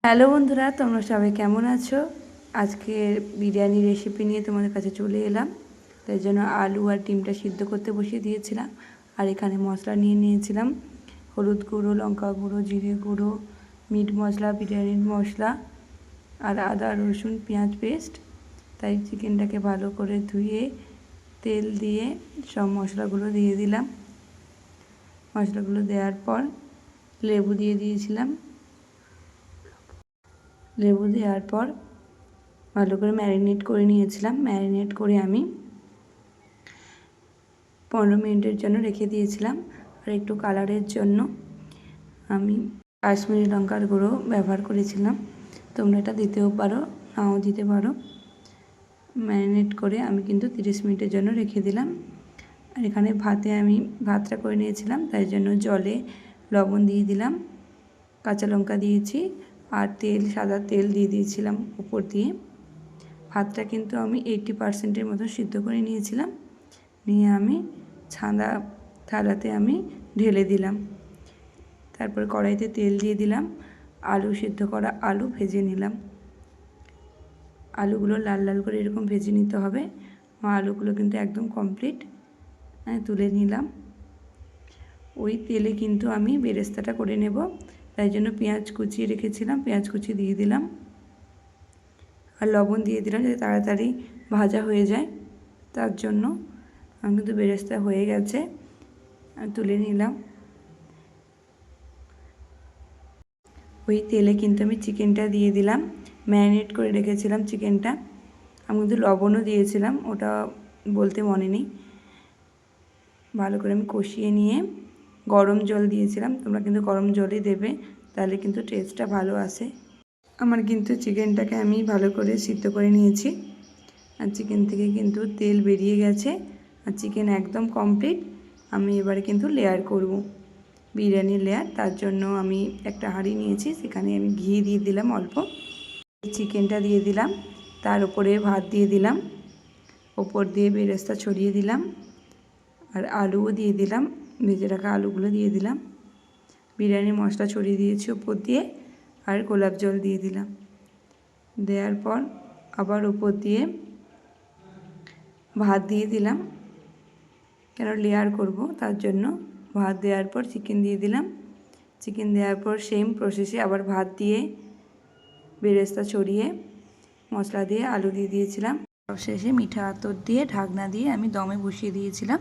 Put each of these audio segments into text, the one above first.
Hello বন্ধুরা, তোমরা সবাই কেমন আছো? আজকে বিরিয়ানি রেসিপি নিয়ে তোমাদের কাছে চলে এলাম। তাই জন্য আলু আর ডিমটা সিদ্ধ করতে বসিয়ে দিয়েছিলাম। আর এখানে মশলা নিয়ে নিয়েছিলাম হলুদ গুঁড়ো, লঙ্কা গুঁড়ো, জিরে গুঁড়ো, মিট মশলা, বিরিয়ানির মশলা আর আদা রসুন পেঁয়াজ পেস্ট। তাই চিকেনটাকে ভালো করে ধুয়ে তেল দিয়ে সব মশলাগুলো দিয়ে দিলাম। মশলাগুলো দেওয়ার পর লেবু দিয়ে দিয়েছিলাম। লেবু দেওয়ার পর ভালো করে ম্যারিনেট করে নিয়েছিলাম। ম্যারিনেট করে আমি 15 মিনিটের জন্য রেখে দিয়েছিলাম। আর একটু কালারের জন্য আমি কাশ্মীরি লঙ্কার গুঁড়ো ব্যবহার করেছিলাম। তোমরা এটা দিতেও পারো, নাও দিতে পারো। ম্যারিনেট করে আমি কিন্তু 30 মিনিটের জন্য রেখে দিলাম। আর এখানে আমি ভাতটা করে নিয়েছিলাম, তাই জন্য জলে লবণ দিয়ে দিলাম, কাঁচা লঙ্কা দিয়েছি আর সাদা তেল দিয়ে দিয়েছিলাম উপর দিয়ে। ভাতটা কিন্তু আমি 80% মতো সিদ্ধ করে নিয়েছিলাম। নিয়ে আমি থালাতে আমি ঢেলে দিলাম। তারপর কড়াইতে তেল দিয়ে দিলাম, সিদ্ধ করা আলু ভেজে নিলাম। আলুগুলো লাল লাল করে এরকম ভেজে নিতে হবে। আলুগুলো কিন্তু একদম কমপ্লিট তুলে নিলাম। ওই তেলে কিন্তু আমি বেরেস্তাটা করে নেব, তাই জন্য পেঁয়াজ কুচিয়ে রেখেছিলাম, পেঁয়াজ কুচি দিয়ে দিলাম আর লবণ দিয়ে দিলাম যাতে তাড়াতাড়ি ভাজা হয়ে যায়। তার জন্য আমি কিন্তু বেরেস্তা হয়ে গেছে, তুলে নিলাম। ওই তেলে কিন্তু আমি চিকেনটা দিয়ে দিলাম। ম্যারিনেট করে রেখেছিলাম চিকেনটা। আমি কিন্তু লবণও দিয়েছিলাম, ওটা বলতে মনে নেই। ভালো করে আমি কষিয়ে নিয়ে গরম জল দিয়েছিলাম। তোমরা কিন্তু গরম জলই দেবে, তাহলে কিন্তু টেস্টটা ভালো আসে। আমার কিন্তু চিকেনটাকে আমি ভালো করে সিদ্ধ করে নিয়েছি। আর চিকেন থেকে কিন্তু তেল বেরিয়ে গেছে আর চিকেন একদম কমপ্লিট। আমি এবারে কিন্তু লেয়ার করব, বিরিয়ানির লেয়ার। তার জন্য আমি একটা হাঁড়ি নিয়েছি, সেখানে আমি ঘি দিয়ে দিলাম অল্প। চিকেনটা দিয়ে দিলাম, তার উপরে ভাত দিয়ে দিলাম, ওপর দিয়ে বেরেস্তা ছড়িয়ে দিলাম আর আলুও দিয়ে দিলাম। ভেজে রাখা আলুগুলো দিয়ে দিলাম। বিরিয়ানির মশলা ছড়িয়ে দিয়েছি ওপর দিয়ে আর গোলাপ জল দিয়ে দিলাম। দেওয়ার পর আবার ওপর দিয়ে ভাত দিয়ে দিলাম, কেন লেয়ার করব তার জন্য। ভাত দেওয়ার পর চিকেন দিয়ে দিলাম। চিকেন দেওয়ার পর সেম প্রসেসে আবার ভাত দিয়ে বেরেস্তা ছড়িয়ে মশলা দিয়ে আলু দিয়ে দিয়েছিলাম। শেষে মিঠা আতর দিয়ে ঢাকনা দিয়ে আমি দমে বসিয়ে দিয়েছিলাম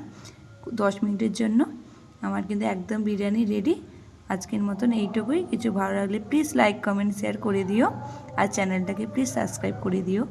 10 মিনিটের জন্য। আমার কিন্তু একদম বিরিয়ানি রেডি। আজকের মতন এইটুকুই। কিছু ভালো লাগলে প্লিজ লাইক কমেন্ট শেয়ার করে দিও আর চ্যানেলটাকে প্লিজ সাবস্ক্রাইব করে দিও।